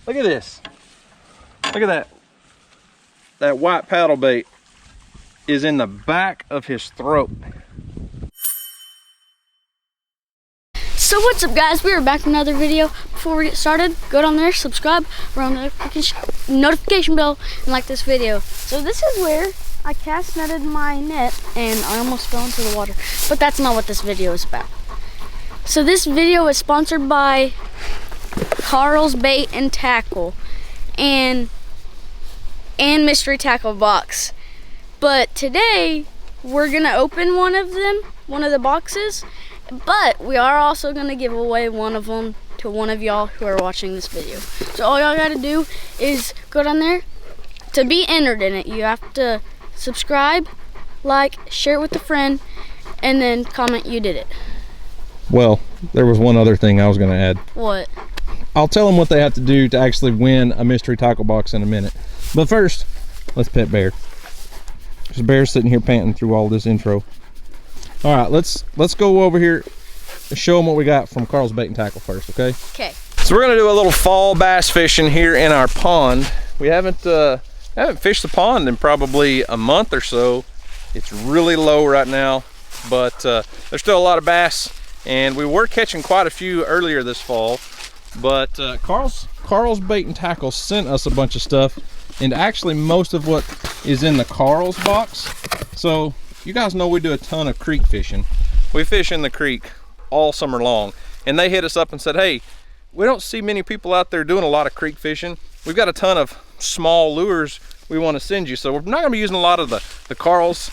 Look at this. Look at that. That white paddle bait is in the back of his throat. So what's up, guys? We are back with another video. Before we get started, go down there, subscribe, run the notification bell, and like this video. So this is where I cast netted my net and I almost fell into the water. But that's not what this video is about. So this video is sponsored by Karl's Bait and Tackle and Mystery Tackle Box. But today we're gonna open one of the boxes, but we are also gonna give away one of them to one of y'all who are watching this video. So all y'all gotta do is go down there. To be entered in it, you have to subscribe, like, share it with a friend, and then comment you did it. Well, there was one other thing I was going to add. What? I'll tell them what they have to do to actually win a mystery tackle box in a minute. But first, let's pet Bear. There's Bear sitting here panting through all this intro. All right, let's go over here and show them what we got from Karl's Bait and Tackle first, okay? Okay. So we're going to do a little fall bass fishing here in our pond. We haven't fished the pond in probably a month or so. It's really low right now, but there's still a lot of bass. And we were catching quite a few earlier this fall, but Karl's Bait and Tackle sent us a bunch of stuff, and actually most of what is in the Karl's box. So you guys know we do a ton of creek fishing. We fish in the creek all summer long, and they hit us up and said, hey, we don't see many people out there doing a lot of creek fishing. We've got a ton of small lures we want to send you. So we're not going to be using a lot of the Karl's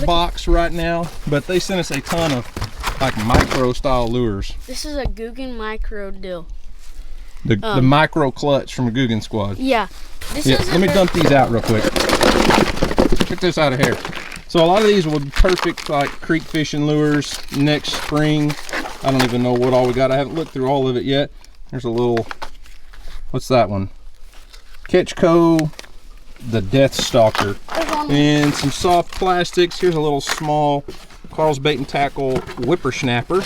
box right now, but they sent us a ton of like micro style lures. This is a Guggen micro deal. The micro clutch from a Guggen Squad. Yeah. Let me dump these out real quick. Check this out of here. So a lot of these will be perfect like creek fishing lures next spring. I don't even know what all we got. I haven't looked through all of it yet. There's a little, what's that one? Ketchco, the Death Stalker, and some soft plastics. Here's a little small Karl's Bait and Tackle whippersnapper.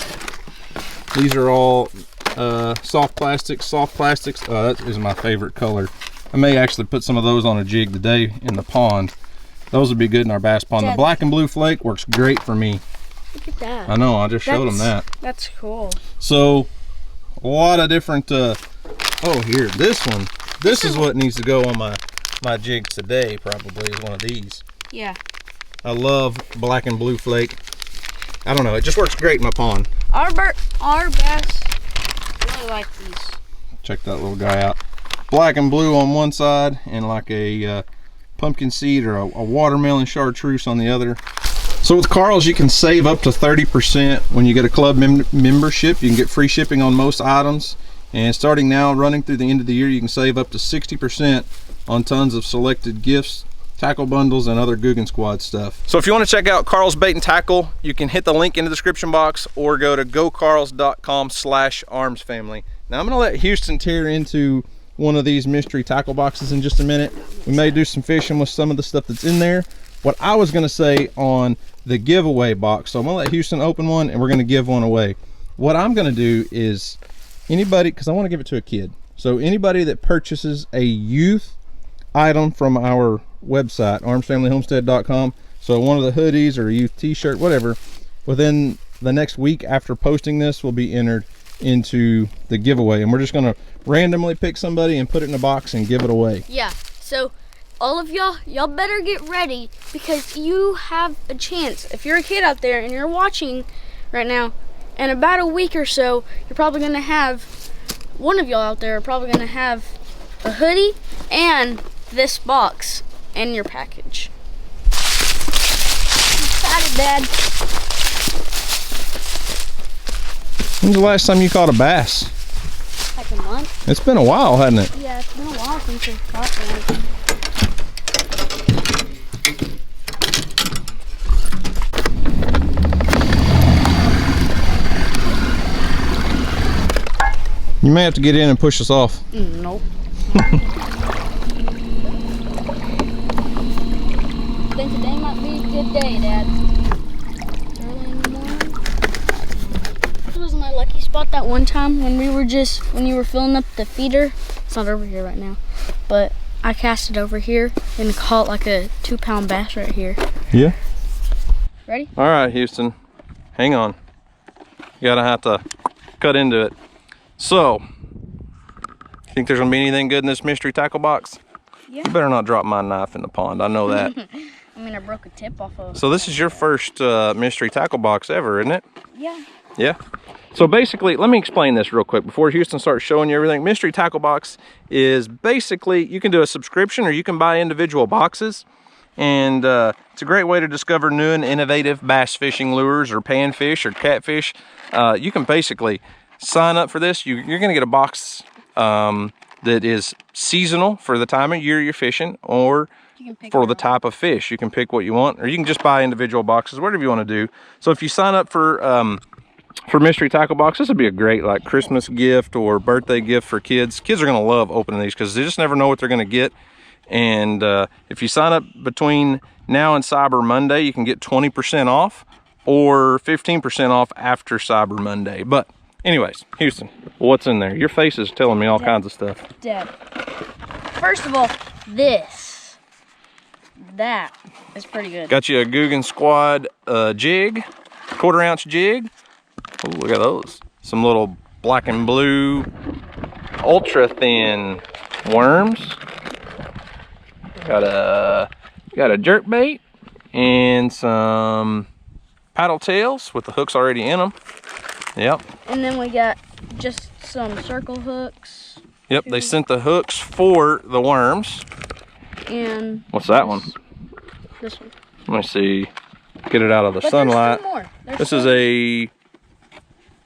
These are all soft plastics. That is my favorite color. I may actually put some of those on a jig today in the pond. Those would be good in our bass pond. The black and blue flake works great for me. Look at that. I know, I just showed them that. That's cool. So a lot of different oh, here, this one. This is what needs to go on my jig today, probably, is one of these. Yeah. I love black and blue flake. I don't know, it just works great in my pond. Our bass really like these. Check that little guy out. Black and blue on one side, and like a pumpkin seed or a watermelon chartreuse on the other. So with Karl's, you can save up to 30% when you get a club membership. You can get free shipping on most items. And starting now, running through the end of the year, you can save up to 60% on tons of selected gifts, tackle bundles, and other Guggen Squad stuff. So if you want to check out Karl's Bait and Tackle, you can hit the link in the description box or go to gokarls.com/armsfamily. Now I'm going to let Houston tear into one of these mystery tackle boxes in just a minute. We may do some fishing with some of the stuff that's in there. What I was going to say on the giveaway box, so I'm going to let Houston open one and we're going to give one away. What I'm going to do is anybody, because I want to give it to a kid, so anybody that purchases a youth item from our website, armsfamilyhomestead.com, so one of the hoodies or a youth t-shirt, whatever, within the next week after posting this will be entered into the giveaway, and we're just going to randomly pick somebody and put it in a box and give it away. Yeah, so all of y'all better get ready, because you have a chance. If you're a kid out there and you're watching right now, in about a week or so, you're probably going to have, one of y'all out there are probably going to have a hoodie and this box in your package. I'm excited, Dad. When's the last time you caught a bass? Like a month. It's been a while, hasn't it? Yeah, it's been a while since I've caught one. You may have to get in and push us off. Nope. Think today might be a good day, Dad. Early in the morning. This was my lucky spot that one time when you were filling up the feeder. It's not over here right now, but I cast it over here and caught like a 2-pound bass right here. Yeah. Ready? All right, Houston, hang on. You gotta have to cut into it. So, think there's gonna be anything good in this mystery tackle box? Yeah. You better not drop my knife in the pond, I know that. I mean, I broke a tip off of. So this is your first mystery tackle box ever, isn't it? Yeah. Yeah. So basically, let me explain this real quick before Houston starts showing you everything. Mystery tackle box is basically, you can do a subscription or you can buy individual boxes. And it's a great way to discover new and innovative bass fishing lures or panfish or catfish. You can basically sign up for this. You're going to get a box that is seasonal for the time of year you're fishing, or for the type of fish. You can pick what you want, or you can just buy individual boxes, whatever you want to do. So if you sign up for mystery tackle box, this would be a great like Christmas gift or birthday gift for kids. Kids are going to love opening these because they just never know what they're going to get. And if you sign up between now and Cyber Monday, you can get 20% off or 15% off after Cyber Monday. But anyways, Houston, what's in there? Your face is telling me all kinds of stuff. Dad, first of all, that is pretty good. Got you a Guggen Squad jig, 1/4 ounce jig. Oh, look at those. Some little black and blue ultra thin worms. Got a jerk bait and some paddle tails with the hooks already in them. Yep. And then we got just some circle hooks. Yep, they sent the hooks for the worms. And what's that one? This one. Let me see. Get it out of the sunlight. There's 2 more. This is a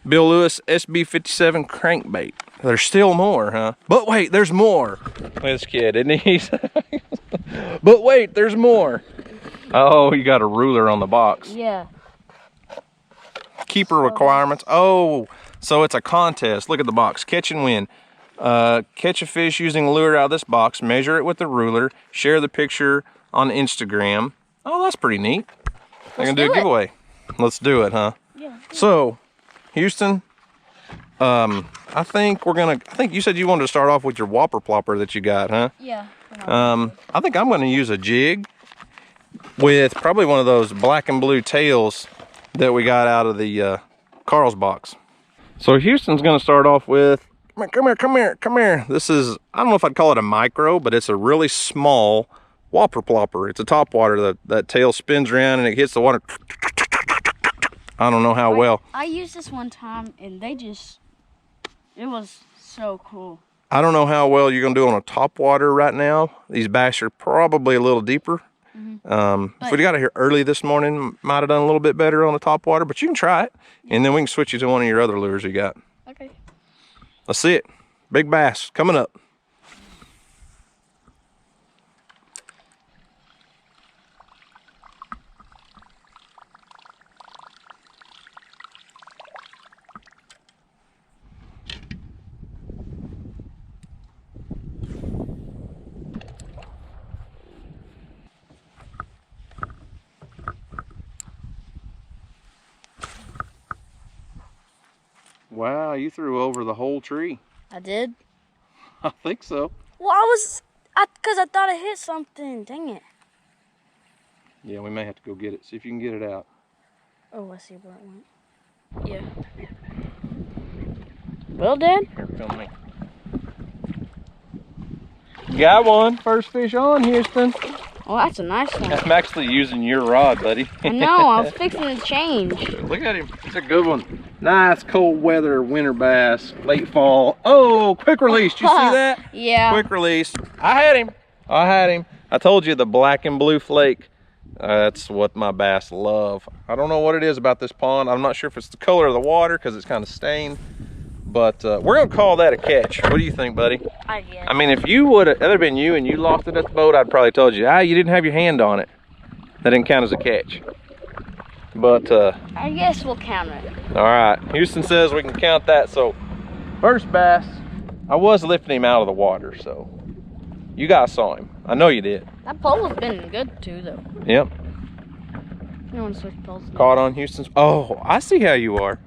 Bill Lewis SB57 crankbait. There's still more, huh? But wait, there's more. Look at this kid, isn't he? But wait, there's more. Oh, you got a ruler on the box. Yeah. Keeper requirements. Oh, so it's a contest. Look at the box. Catch and win. Catch a fish using a lure out of this box. Measure it with the ruler. Share the picture on Instagram. Oh, that's pretty neat. I'm gonna do a giveaway. Let's do it, huh? Yeah. So, Houston, I think you said you wanted to start off with your whopper plopper that you got, huh? Yeah. I think I'm gonna use a jig with probably one of those black and blue tails that we got out of the Karl's box. So Houston's gonna start off with, come here. This is, I don't know if I'd call it a micro, but it's a really small whopper plopper. It's a top water. That tail spins around and it hits the water. I don't know how well. I used this one time and it was so cool. I don't know how well you're gonna do on a top water right now. These bass are probably a little deeper. If we got it here early this morning, might have done a little bit better on the top water, but you can try it. And then we can switch you to one of your other lures you got. Okay. Let's see it. Big bass coming up. Wow, you threw over the whole tree. I did? I think so. Well, because I thought I hit something. Dang it. Yeah, we may have to go get it. See if you can get it out. Oh, I see where it went. Yeah. Well, Dad? Here, film me. Got one. First fish on, Houston. Oh, that's a nice one. I'm actually using your rod, buddy. I know, I was fixing to change. Look at him. It's a good one. Nice cold weather winter bass, late fall. Oh, quick release. Did you see that? Yeah. Quick release. I had him. I told you the black and blue flake. That's what my bass love. I don't know what it is about this pond. I'm not sure if it's the color of the water because it's kind of stained. But we're going to call that a catch. What do you think, buddy? I guess. I mean, if you would have, other been you and you lost it at the boat, I'd probably told you, you didn't have your hand on it. That didn't count as a catch. But I guess we'll count it. All right, Houston says we can count that. So first bass, I was lifting him out of the water, so you guys saw him. I know you did. That pole has been good too, though. Yep. You want to switch poles? Caught on Houston's. Oh, I see how you are.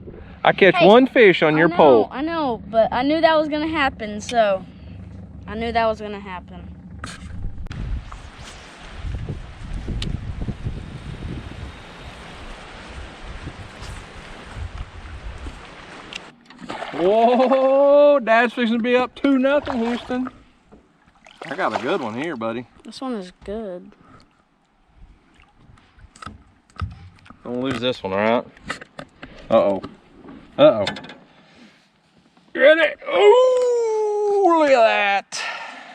I catch one fish on your pole. I know, but I knew that was gonna happen, so I knew that was gonna happen. Whoa, Dad's fixing to be up 2-0, Houston. I got a good one here, buddy. This one is good. Don't lose this one, all right? Uh-oh. Uh-oh. Get it? Ooh, look at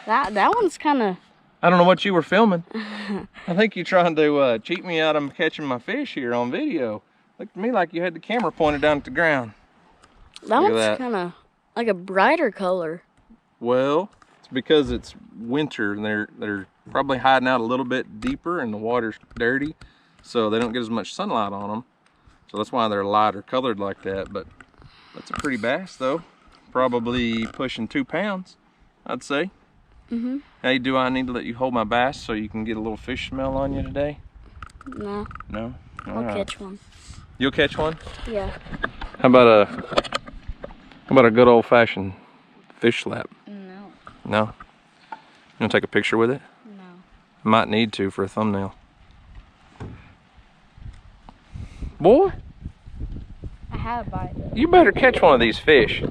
that. That one's kind of... I don't know what you were filming. I think you're trying to cheat me out of catching my fish here on video. Looked to me like you had the camera pointed down at the ground. That one's kind of like a brighter color. Well, it's because it's winter and they're probably hiding out a little bit deeper and the water's dirty, so they don't get as much sunlight on them. So that's why they're lighter colored like that. But that's a pretty bass though. Probably pushing 2 pounds, I'd say. Mm-hmm. Hey, do I need to let you hold my bass so you can get a little fish smell on you today? No. No? I'll catch one. You'll catch one? Yeah. How about a good old-fashioned fish slap? No. No? You want to take a picture with it? No. Might need to for a thumbnail. Boy, I have a bite. you better catch one of these fish.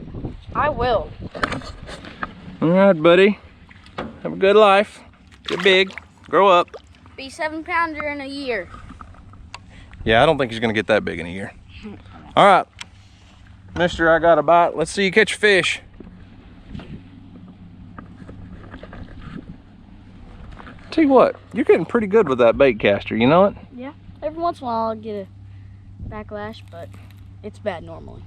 I will. All right, buddy. Have a good life. Get big. Grow up. Be 7-pounder in a year. Yeah, I don't think he's going to get that big in a year. All right. Mister, I got a bite. Let's see you catch a fish. Tell you what, you're getting pretty good with that bait caster, you know it? Yeah. Every once in a while I'll get a backlash, but it's bad normally.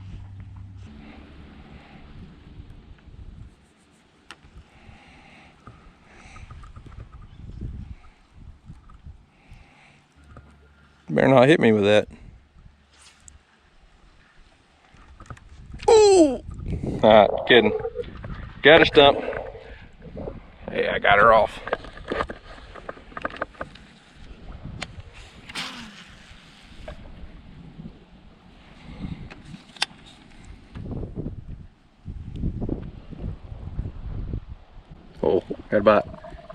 Better not hit me with that. Ooh! Alright, kidding. Got a stump. Hey, I got her off. Oh, got a bite.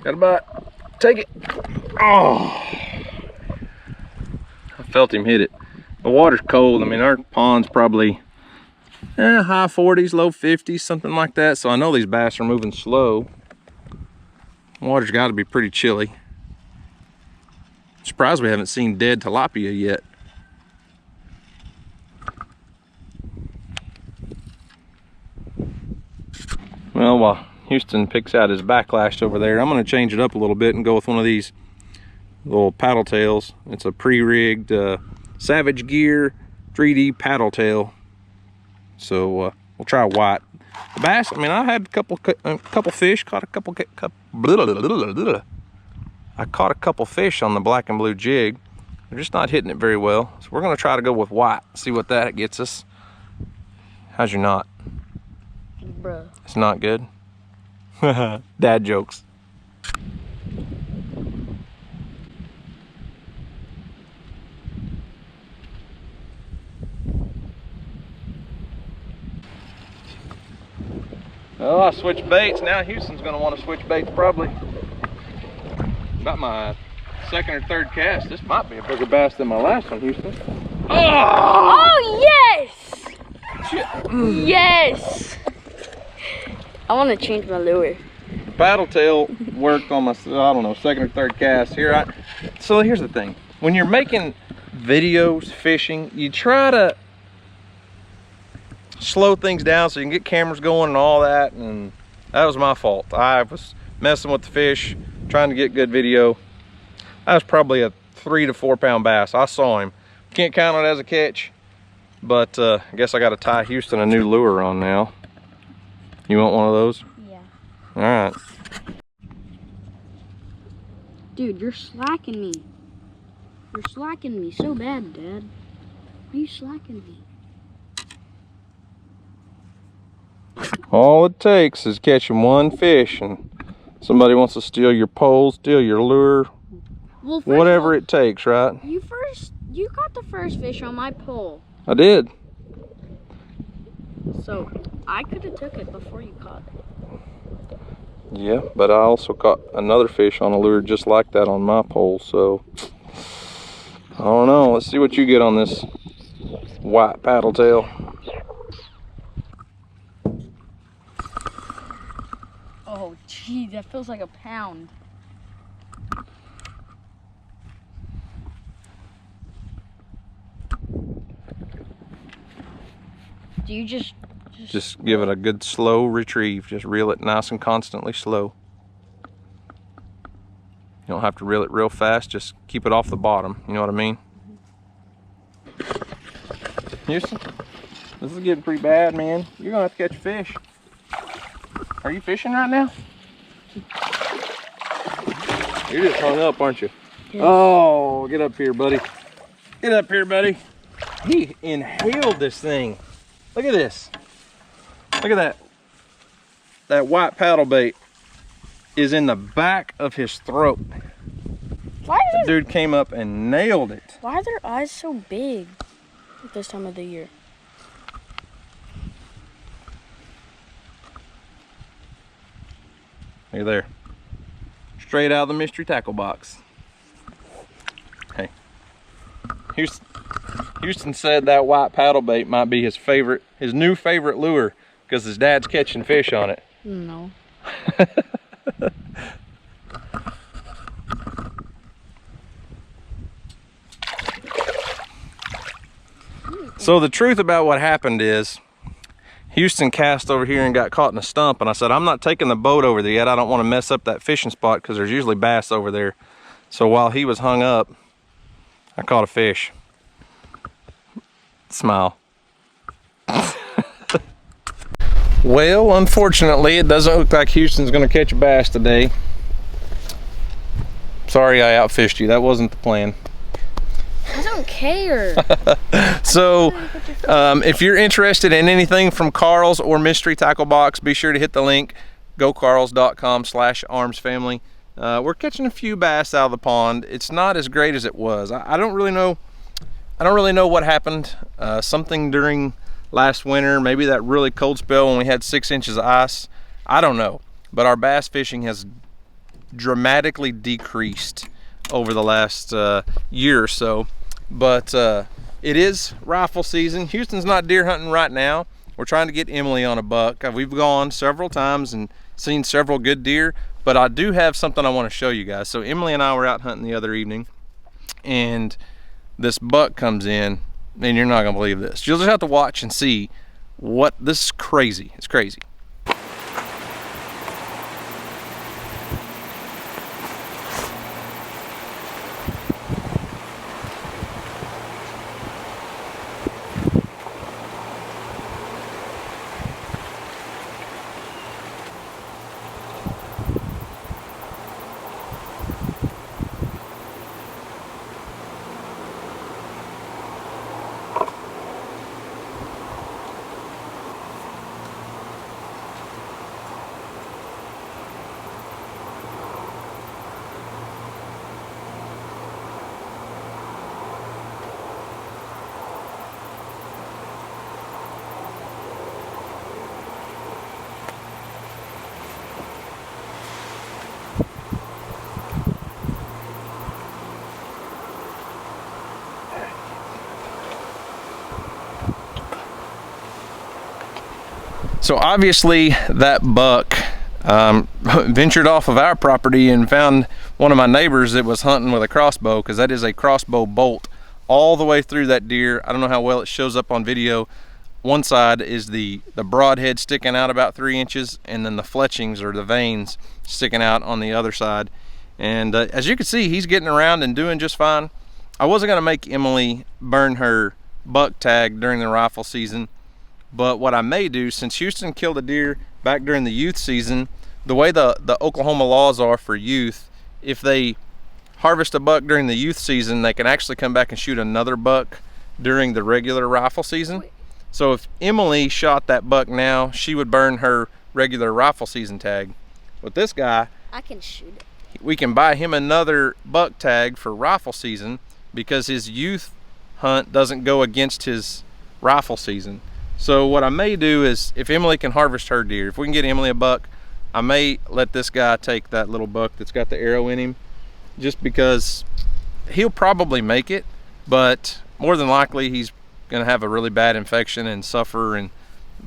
Got a bite. Take it. Oh! I felt him hit it. The water's cold. I mean, our pond's probably high 40s, low 50s, something like that. So I know these bass are moving slow. Water's got to be pretty chilly. Surprised we haven't seen dead tilapia yet. Well, while Houston picks out his backlash over there, I'm going to change it up a little bit and go with one of these little paddle tails. It's a pre-rigged Savage Gear 3D paddle tail. So we'll try white. The bass, I mean, I had a couple fish, caught a couple I caught a couple fish on the black and blue jig. They're just not hitting it very well. So we're gonna try to go with white, see what that gets us. How's your knot? Bruh. It's not good. Dad jokes. Oh, I switched baits. Now Houston's gonna want to switch baits probably. About my second or third cast. This might be a bigger bass than my last one, Houston. Oh yes! Yes! I want to change my lure. Paddle tail worked on my, I don't know, second or third cast here. So here's the thing. When you're making videos fishing, you try to slow things down so you can get cameras going and all that, and that was my fault. I was messing with the fish, trying to get good video. That was probably a 3 to 4 pound bass. I saw him. Can't count it as a catch, but I guess I got to tie Houston a new lure on now. You want one of those? Yeah. All right. Dude, you're slacking me. You're slacking me so bad, Dad. Why are you slacking me? All it takes is catching one fish, and somebody wants to steal your pole, steal your lure, well, whatever it takes, right? You caught the first fish on my pole. I did. So I could have took it before you caught it. Yeah, but I also caught another fish on a lure just like that on my pole, so I don't know. Let's see what you get on this white paddle tail. Oh, gee, that feels like a pound. Do you just give it a good slow retrieve. Just reel it nice and constantly slow. You don't have to reel it real fast, just keep it off the bottom. You know what I mean? Houston, this is getting pretty bad, man. You're gonna have to catch a fish. Are you fishing right now? You're just hung up, aren't you? Yes. Oh, get up here, buddy. Get up here, buddy. He inhaled this thing. Look at this. Look at that. That white paddle bait is in the back of his throat. Why the dude came up and nailed it. Why are their eyes so big at this time of the year? Hey there. Straight out of the mystery tackle box. Hey. Houston said that white paddle bait might be his new favorite lure because his dad's catching fish on it. No. So the truth about what happened is Houston cast over here and got caught in a stump, and I said, I'm not taking the boat over there yet. I don't want to mess up that fishing spot because there's usually bass over there. So while he was hung up, I caught a fish. Smile. Well, unfortunately, it doesn't look like Houston's going to catch a bass today. Sorry I outfished you. That wasn't the plan. I don't care. So, if you're interested in anything from Karl's or Mystery Tackle Box, be sure to hit the link, gokarls.com/armsfamily. We're catching a few bass out of the pond. It's not as great as it was. I don't really know what happened. Something during last winter, maybe that really cold spell when we had 6 inches of ice. I don't know, but our bass fishing has dramatically decreased over the last year or so. But it is rifle season. Houston's not deer hunting right now. We're trying to get Emily on a buck. We've gone several times and seen several good deer, but I do have something I want to show you guys. So Emily and I were out hunting the other evening, and this buck comes in, and you're not gonna believe this. You'll just have to watch and see what this is. Crazy. It's crazy. So obviously that buck ventured off of our property and found one of my neighbors that was hunting with a crossbow, because that is a crossbow bolt all the way through that deer. I don't know how well it shows up on video. One side is the broadhead sticking out about 3 inches, and then the fletchings or the veins sticking out on the other side. And as you can see, he's getting around and doing just fine. I wasn't going to make Emily burn her buck tag during the rifle season, but what I may do, since Houston killed a deer back during the youth season, the way the Oklahoma laws are for youth, if they harvest a buck during the youth season, they can actually come back and shoot another buck during the regular rifle season. So if Emily shot that buck now, she would burn her regular rifle season tag. With this guy, I can shoot it. We can buy him another buck tag for rifle season because his youth hunt doesn't go against his rifle season. So what I may do is, if Emily can harvest her deer, if we can get Emily a buck, I may let this guy take that little buck that's got the arrow in him, just because he'll probably make it, but more than likely he's gonna have a really bad infection and suffer and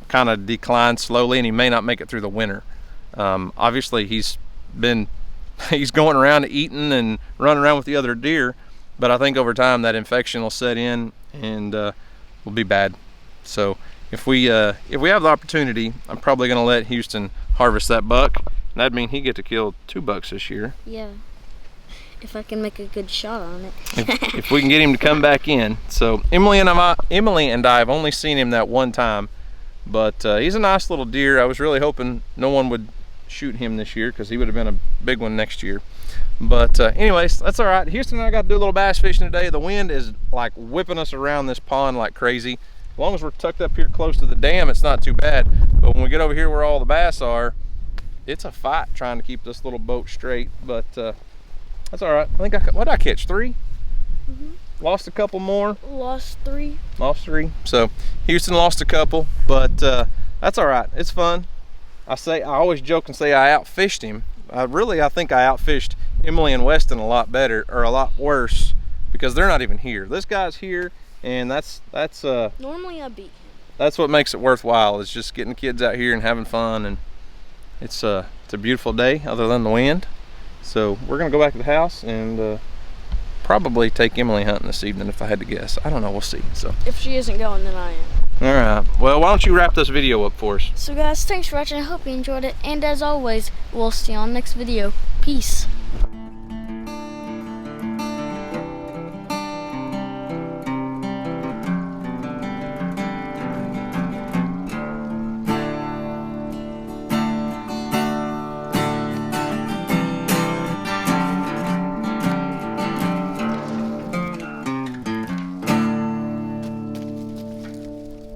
kind of decline slowly, and he may not make it through the winter. Obviously he's going around eating and running around with the other deer, but I think over time that infection will set in and will be bad. So if we have the opportunity, I'm probably gonna let Houston harvest that buck, and that'd mean he get to kill 2 bucks this year. Yeah, if I can make a good shot on it. if we can get him to come back in. So Emily and I have only seen him that one time, but he's a nice little deer. I was really hoping no one would shoot him this year, because he would have been a big one next year. But anyways, that's all right. Houston and I got to do a little bass fishing today. The wind is like whipping us around this pond like crazy. As long as we're tucked up here close to the dam, it's not too bad. But when we get over here where all the bass are, it's a fight trying to keep this little boat straight. But that's all right. I think what did I catch? 3? Mm-hmm. Lost a couple more. Lost 3. Lost 3. So Houston lost a couple, but that's all right. It's fun. I always joke and say I outfished him. I think I outfished Emily and Weston a lot better, or a lot worse, because they're not even here. This guy's here, and that's normally I beat him. That's what makes it worthwhile, is just getting the kids out here and having fun. And it's a beautiful day other than the wind. So we're gonna go back to the house and probably take Emily hunting this evening, if I had to guess. I don't know, we'll see. So if she isn't going, then I am. All right, well, why don't you wrap this video up for us? So guys, thanks for watching. I hope you enjoyed it, and as always, we'll see you on the next video. Peace.